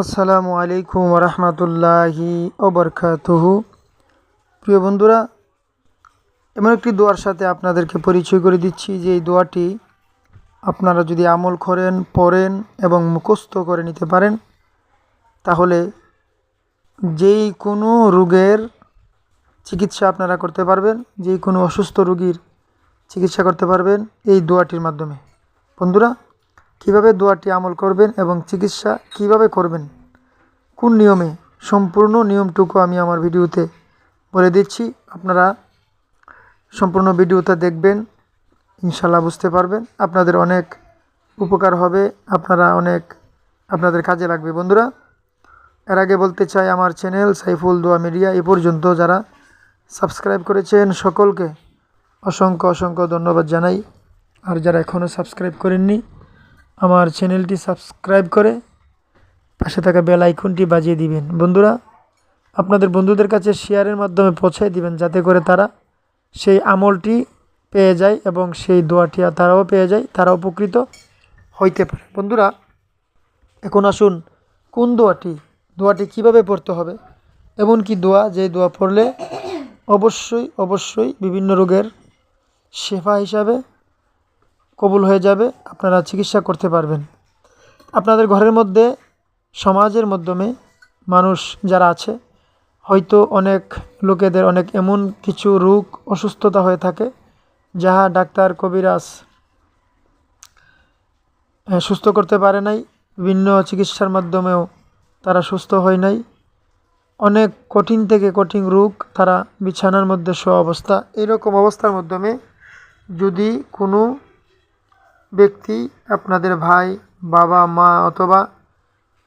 আসসালামু আলাইকুম রহমতুল্লাহি ওবরকাতুহু। প্রিয় বন্ধুরা, এমন একটি দোয়ার সাথে আপনাদেরকে পরিচয় করে দিচ্ছি যে এই দোয়াটি আপনারা যদি আমল করেন, পড়েন এবং মুখস্থ করে নিতে পারেন, তাহলে যেই কোনো রোগের চিকিৎসা আপনারা করতে পারবেন, যেই কোনো অসুস্থ রোগীর চিকিৎসা করতে পারবেন এই দোয়াটির মাধ্যমে। বন্ধুরা, কিভাবে দোয়াটি আমল করবেন এবং চিকিৎসা কিভাবে করবেন, কোন নিয়মে, সম্পূর্ণ নিয়মটুকু আমি আমার ভিডিওতে বলে দিচ্ছি। আপনারা সম্পূর্ণ ভিডিওটা দেখবেন, ইনশাল্লাহ বুঝতে পারবেন, আপনাদের অনেক উপকার হবে, আপনাদের কাজে লাগবে। বন্ধুরা, এর আগে বলতে চাই, আমার চ্যানেল সাইফুল দোয়া মিডিয়া এ পর্যন্ত যারা সাবস্ক্রাইব করেছেন সকলকে অসংখ্য ধন্যবাদ জানাই। আর যারা এখনও সাবস্ক্রাইব করেননি, আমার চ্যানেলটি সাবস্ক্রাইব করে পাশে থাকা বেল আইকনটি বাজিয়ে দিবেন। বন্ধুরা, আপনাদের বন্ধুদের কাছে শেয়ারের মাধ্যমে পৌঁছায় দিবেন, যাতে করে তারা সেই আমলটি পেয়ে যায় এবং সেই দোয়াটি তারাও পেয়ে যায়, তারা উপকৃত হইতে পারে। বন্ধুরা, এখন আসুন কোন দোয়াটি কিভাবে পড়তে হবে, এমন কি দোয়া যে দোয়া পড়লে অবশ্যই বিভিন্ন রোগের শেফা হিসাবে কবুল হয়ে যাবে, আপনারা চিকিৎসা করতে পারবেন। আপনাদের ঘরের মধ্যে, সমাজের মাধ্যমে মানুষ যারা আছে, হয়তো অনেক লোকেদের অনেক এমন কিছু রোগ অসুস্থতা হয়ে থাকে যাহা ডাক্তার কবিরাজ সুস্থ করতে পারে নাই, বিভিন্ন চিকিৎসার মাধ্যমেও তারা সুস্থ হয় নাই। অনেক কঠিন থেকে কঠিন রোগ, তারা বিছানার মধ্যে শোয়া অবস্থা। এরকম অবস্থার মাধ্যমে যদি কোনো ব্যক্তি, আপনাদের ভাই, বাবা, মা অথবা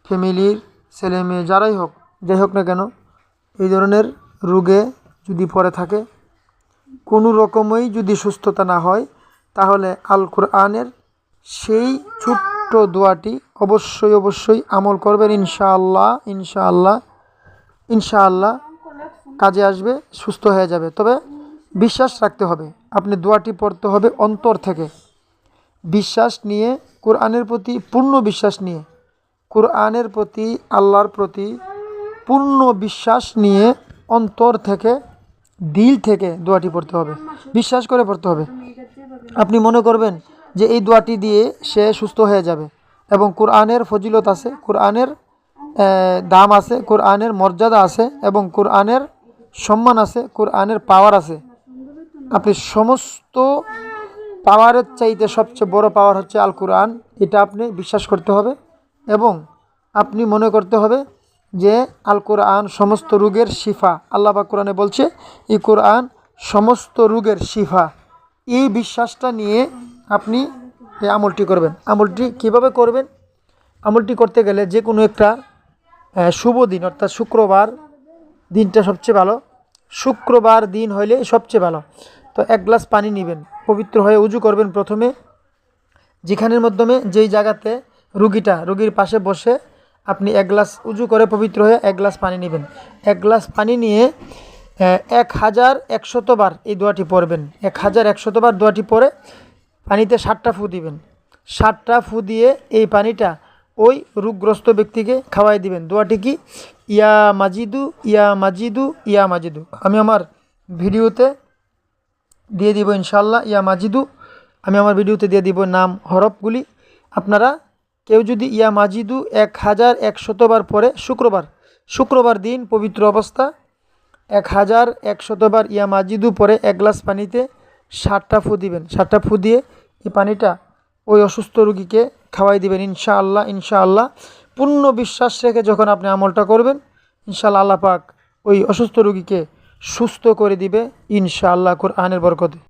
ফ্যামিলির ছেলে মেয়ে যাই হোক না কেন, এই ধরনের রোগে যদি পড়ে থাকে, কোনো রকমই যদি সুস্থতা না হয়, তাহলে আল কোরআনের সেই ছোট্ট দোয়াটি অবশ্যই আমল করবেন। ইনশাআল্লাহ কাজে আসবে, সুস্থ হয়ে যাবে। তবে বিশ্বাস রাখতে হবে, আপনি দোয়াটি পড়তে হবে অন্তর থেকে, বিশ্বাস নিয়ে, কোরআনের প্রতি পূর্ণ বিশ্বাস নিয়ে, কোরআনের প্রতি, আল্লাহর প্রতি পূর্ণ বিশ্বাস নিয়ে, অন্তর থেকে, দিল থেকে দোয়াটি পড়তে হবে, বিশ্বাস করে পড়তে হবে। আপনি মনে করবেন যে এই দোয়াটি দিয়ে সে সুস্থ হয়ে যাবে, এবং কোরআনের ফজিলত আছে, কোরআনের দাম আছে, কোরআনের মর্যাদা আছে, এবং কোরআনের সম্মান আছে, কোরআনের পাওয়ার আছে। আপনি সমস্ত পাওয়ারের চাইতে সবচেয়ে বড় পাওয়ার হচ্ছে আল কোরআন, এটা আপনি বিশ্বাস করতে হবে। এবং আপনি মনে করতে হবে যে আল কোরআন সমস্ত রোগের শিফা। আল্লাহ পাক কোরআনে বলছে এই কোরআন সমস্ত রোগের শিফা। এই বিশ্বাসটা নিয়ে আপনি এই আমলটি করবেন। আমলটি কিভাবে করবেন? আমলটি করতে গেলে যে কোনো একটা শুভ দিন, অর্থাৎ শুক্রবার দিনটা সবচেয়ে ভালো। শুক্রবার দিন হইলে সবচেয়ে ভালো। তো 1 গ্লাস পানি নেবেন, পবিত্র হয়ে উজু করবেন প্রথমে। যেখানের মাধ্যমে, যেই জায়গাতে রুগীর পাশে বসে আপনি 1 গ্লাস উজু করে পবিত্র হয়ে 1 গ্লাস পানি নেবেন। 1 গ্লাস পানি নিয়ে 1100 বার এই দোয়াটি পড়বেন। 1100 বার দোয়াটি পড়ে পানিতে 7টা ফু দিবেন। 7টা ফু দিয়ে এই পানিটা ওই রোগগ্রস্ত ব্যক্তিকে খাওয়াই দিবেন। দোয়াটি কি? ইয়া মাজিদু ইয়া মাজিদু ইয়া মাজিদু। আমি আমার ভিডিওতে দিয়ে দিব ইনশাল্লাহ। ইয়া মাজিদু আমি আমার ভিডিওতে দিয়ে দিব নাম, হরফগুলি। আপনারা কেউ যদি ইয়া মাজিদু 1100 বার পরে, শুক্রবার দিন পবিত্র অবস্থা 1100 বার ইয়া মাজিদু পরে 1 গ্লাস পানিতে 7টা ফু দিবেন। 7টা ফু দিয়ে এই পানিটা ওই অসুস্থ রোগীকে খাওয়াই দিবেন ইনশাআল্লাহ। পূর্ণ বিশ্বাস রেখে যখন আপনি আমলটা করবেন, ইনশাআল্লাহ আল্লাহ পাক ওই অসুস্থ রোগীকে সুস্থ করে দিবে ইনশাআল্লাহ, কোরআনের বরকতে।